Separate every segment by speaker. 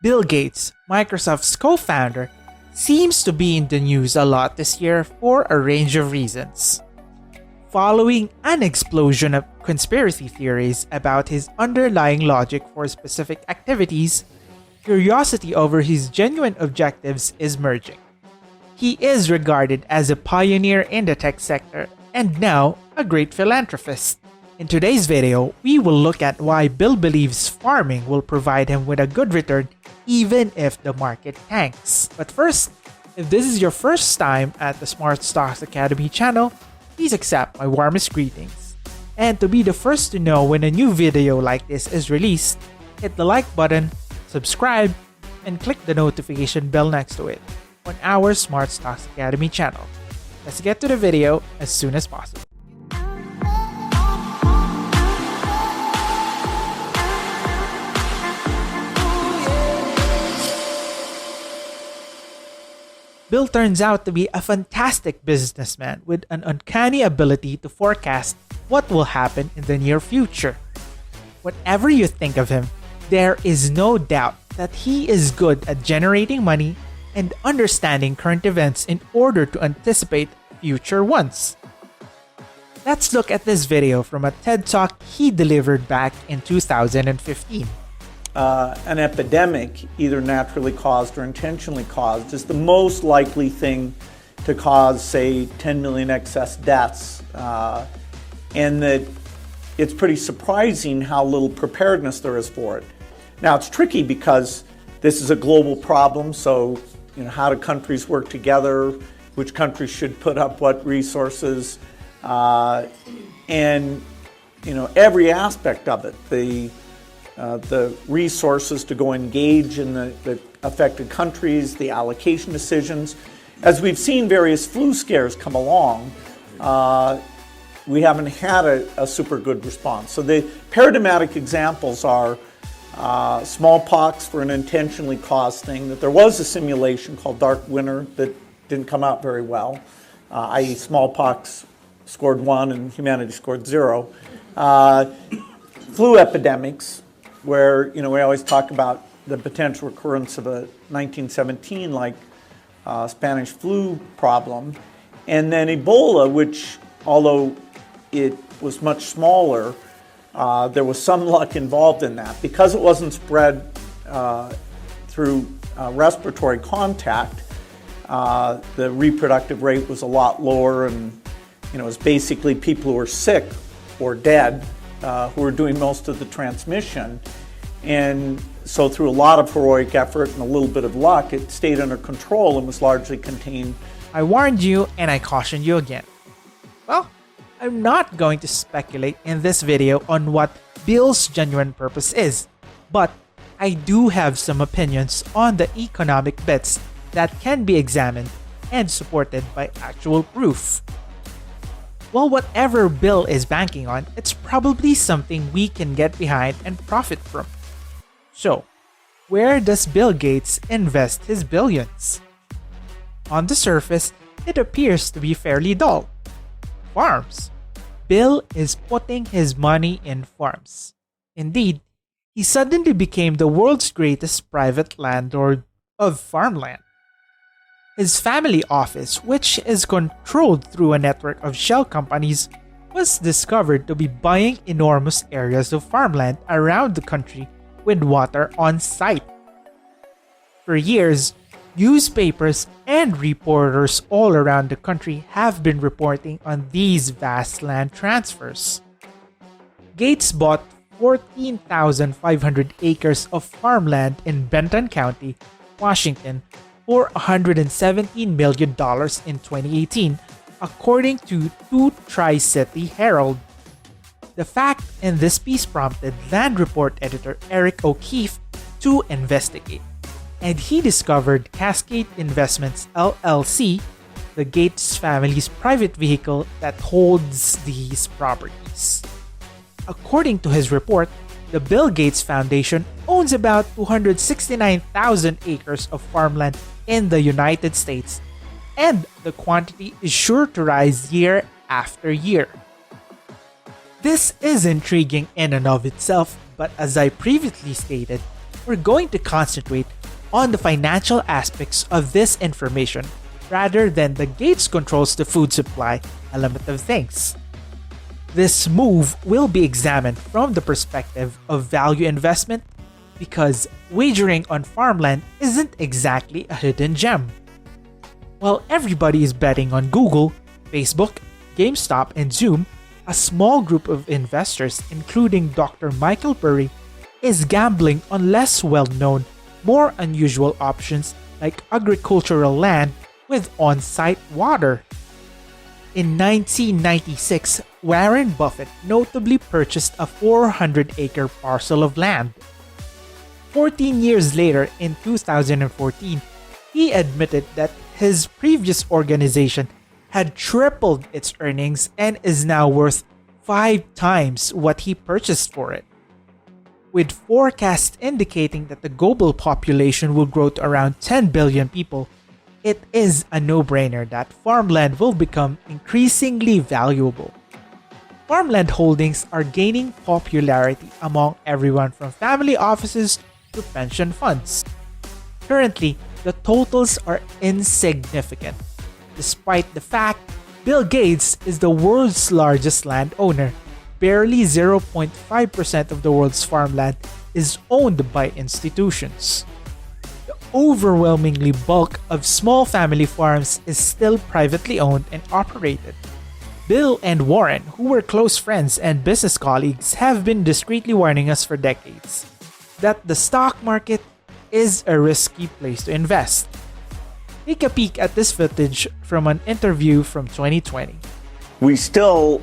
Speaker 1: Bill Gates, Microsoft's co-founder, seems to be in the news a lot this year for a range of reasons. Following an explosion of conspiracy theories about his underlying logic for specific activities, curiosity over his genuine objectives is merging. He is regarded as a pioneer in the tech sector and now a great philanthropist. In today's video, we will look at why Bill believes farming will provide him with a good return even if the market tanks. But first, if this is your first time at the Smart Stocks Academy channel, please accept my warmest greetings. And to be the first to know when a new video like this is released, hit the like button, subscribe, and click the notification bell next to it on our Smart Stocks Academy channel. Let's get to the video as soon as possible. Bill turns out to be a fantastic businessman with an uncanny ability to forecast what will happen in the near future. Whatever you think of him, there is no doubt that he is good at generating money and understanding current events in order to anticipate future ones. Let's look at this video from a TED Talk he delivered back in 2015.
Speaker 2: An epidemic, either naturally caused or intentionally caused, is the most likely thing to cause, say, 10 million excess deaths. And that it's pretty surprising how little preparedness there is for it. Now, it's tricky because this is a global problem, so how do countries work together? Which countries should put up what resources? And every aspect of it, the resources to go engage in the affected countries, the allocation decisions. As we've seen various flu scares come along, we haven't had a super good response. So the paradigmatic examples are smallpox for an intentionally caused thing, that there was a simulation called Dark Winter that didn't come out very well, i.e. smallpox scored 1 and humanity scored 0. Flu epidemics, where we always talk about the potential recurrence of a 1917 like Spanish flu problem, and then Ebola, which although it was much smaller, there was some luck involved in that because it wasn't spread through respiratory contact. The reproductive rate was a lot lower, and it was basically people who were sick or dead who were doing most of the transmission. And so through a lot of heroic effort and a little bit of luck, it stayed under control and was largely contained.
Speaker 1: I warned you and I cautioned you again. Well, I'm not going to speculate in this video on what Bill's genuine purpose is, but I do have some opinions on the economic bets that can be examined and supported by actual proof. Well, whatever Bill is banking on, it's probably something we can get behind and profit from. So, where does Bill Gates invest his billions? On the surface, it appears to be fairly dull. Farms. Bill is putting his money in farms. Indeed, he suddenly became the world's greatest private landlord of farmland. His family office, which is controlled through a network of shell companies, was discovered to be buying enormous areas of farmland around the country with water on site. For years, newspapers and reporters all around the country have been reporting on these vast land transfers. Gates bought 14,500 acres of farmland in Benton County, Washington, for $117 million in 2018, according to two Tri-City Herald. The fact in this piece prompted Land Report editor Eric O'Keefe to investigate, and he discovered Cascade Investments LLC, the Gates family's private vehicle that holds these properties. According to his report, the Bill Gates Foundation owns about 269,000 acres of farmland in the United States, and the quantity is sure to rise year after year. This is intriguing in and of itself, but as I previously stated, we're going to concentrate on the financial aspects of this information rather than the gates controls the food supply element of things. This move will be examined from the perspective of value investment because wagering on farmland isn't exactly a hidden gem. While everybody is betting on Google, Facebook, GameStop, and Zoom, a small group of investors, including Dr. Michael Burry, is gambling on less well-known, more unusual options like agricultural land with on-site water. In 1996, Warren Buffett notably purchased a 400-acre parcel of land. 14 years later, in 2014, he admitted that his previous organization had tripled its earnings and is now worth 5 times what he purchased for it. With forecasts indicating that the global population will grow to around 10 billion people, it is a no-brainer that farmland will become increasingly valuable. Farmland holdings are gaining popularity among everyone from family offices to pension funds. Currently, the totals are insignificant, despite the fact Bill Gates is the world's largest landowner. Barely 0.5% of the world's farmland is owned by institutions. The overwhelmingly bulk of small family farms is still privately owned and operated. Bill and Warren, who were close friends and business colleagues, have been discreetly warning us for decades that the stock market is a risky place to invest. Take a peek at this footage from an interview from 2020.
Speaker 2: We still,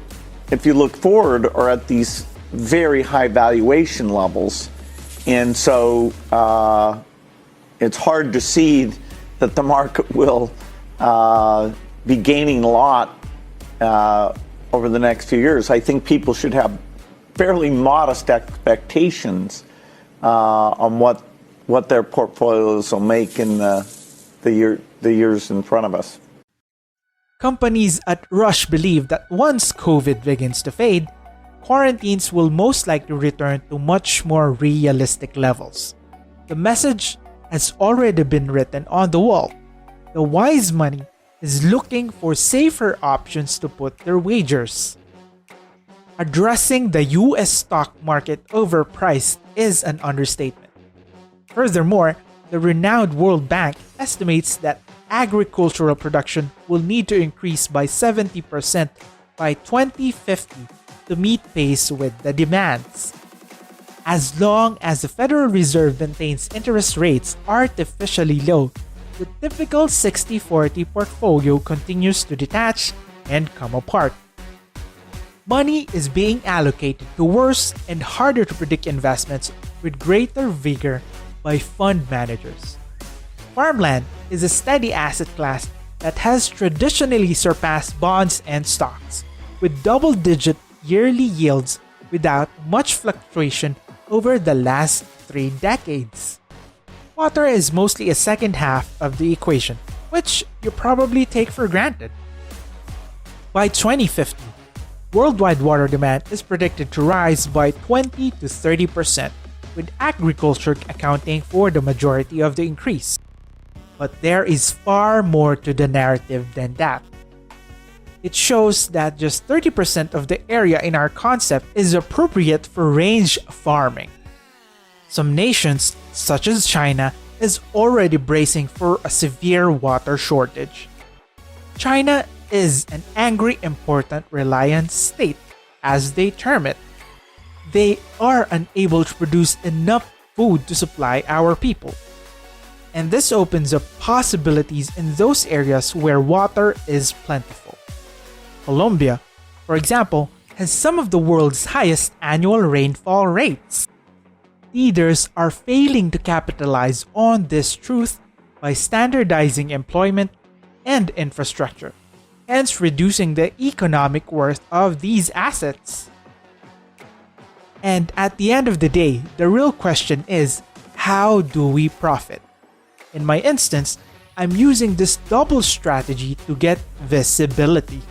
Speaker 2: if you look forward, are at these very high valuation levels. And so it's hard to see that the market will be gaining a lot over the next few years. I think people should have fairly modest expectations on what their portfolios will make in the years in front of us.
Speaker 1: Companies at Rush believe that once COVID begins to fade, quarantines will most likely return to much more realistic levels. The message has already been written on the wall. The wise money is looking for safer options to put their wagers. Addressing the US stock market overpriced is an understatement. Furthermore, the renowned World Bank estimates that agricultural production will need to increase by 70% by 2050 to meet pace with the demands. As long as the Federal Reserve maintains interest rates artificially low, the typical 60-40 portfolio continues to detach and come apart. Money is being allocated to worse and harder to predict investments with greater vigor by fund managers. Farmland is a steady asset class that has traditionally surpassed bonds and stocks, with double-digit yearly yields without much fluctuation over the last 3 decades. Water is mostly a second half of the equation, which you probably take for granted. By 2050, worldwide water demand is predicted to rise by 20 to 30%, with agriculture accounting for the majority of the increase. But there is far more to the narrative than that. It shows that just 30% of the area in our concept is appropriate for range farming. Some nations, such as China, is already bracing for a severe water shortage. China is an angry important reliance state, as they term it. They are unable to produce enough food to supply our people. And this opens up possibilities in those areas where water is plentiful. Colombia, for example, has some of the world's highest annual rainfall rates. Leaders are failing to capitalize on this truth by standardizing employment and infrastructure, hence reducing the economic worth of these assets. And at the end of the day, the real question is, how do we profit? In my instance, I'm using this double strategy to get visibility.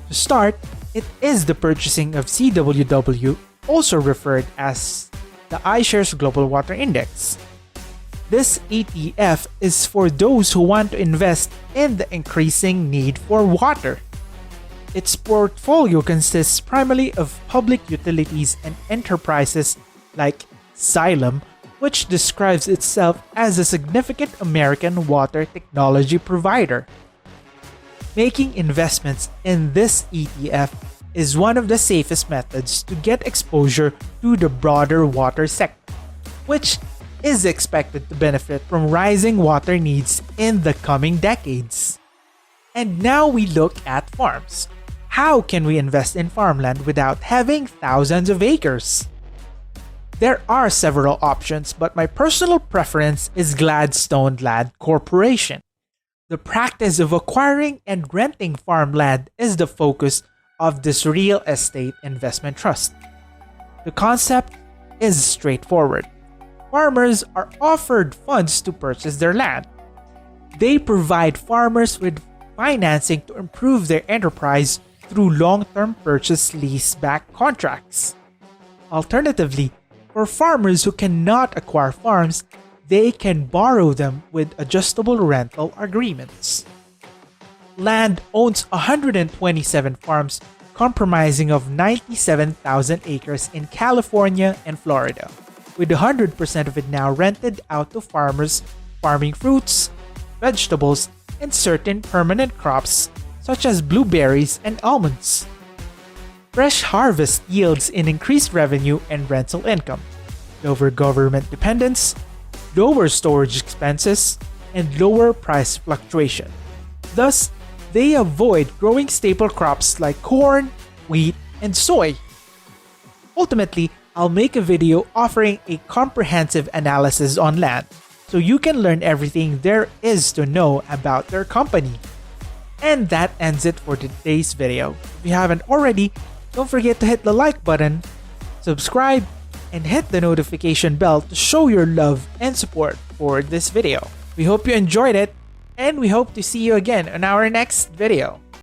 Speaker 1: To start, it is the purchasing of CWW, also referred as the Ishares Global Water Index. This ETF is for those who want to invest in the increasing need for water. Its portfolio consists primarily of public utilities and enterprises like Xylem, which describes itself as a significant American water technology provider. Making investments in this ETF is one of the safest methods to get exposure to the broader water sector, which is expected to benefit from rising water needs in the coming decades. And now we look at farms. How can we invest in farmland without having thousands of acres? There are several options, but my personal preference is Gladstone Land Corporation. The practice of acquiring and renting farmland is the focus of this real estate investment trust. The concept is straightforward. Farmers are offered funds to purchase their land. They provide farmers with financing to improve their enterprise through long-term purchase lease-back contracts. Alternatively, for farmers who cannot acquire farms, they can borrow them with adjustable rental agreements. Land owns 127 farms comprising of 97,000 acres in California and Florida, with 100% of it now rented out to farmers farming fruits, vegetables, and certain permanent crops such as blueberries and almonds. Fresh harvest yields in increased revenue and rental income, lower government dependence, lower storage expenses, and lower price fluctuation. Thus, they avoid growing staple crops like corn, wheat, and soy. Ultimately, I'll make a video offering a comprehensive analysis on land, so you can learn everything there is to know about their company. And that ends it for today's video. If you haven't already, don't forget to hit the like button, subscribe, and hit the notification bell to show your love and support for this video. We hope you enjoyed it, and we hope to see you again on our next video.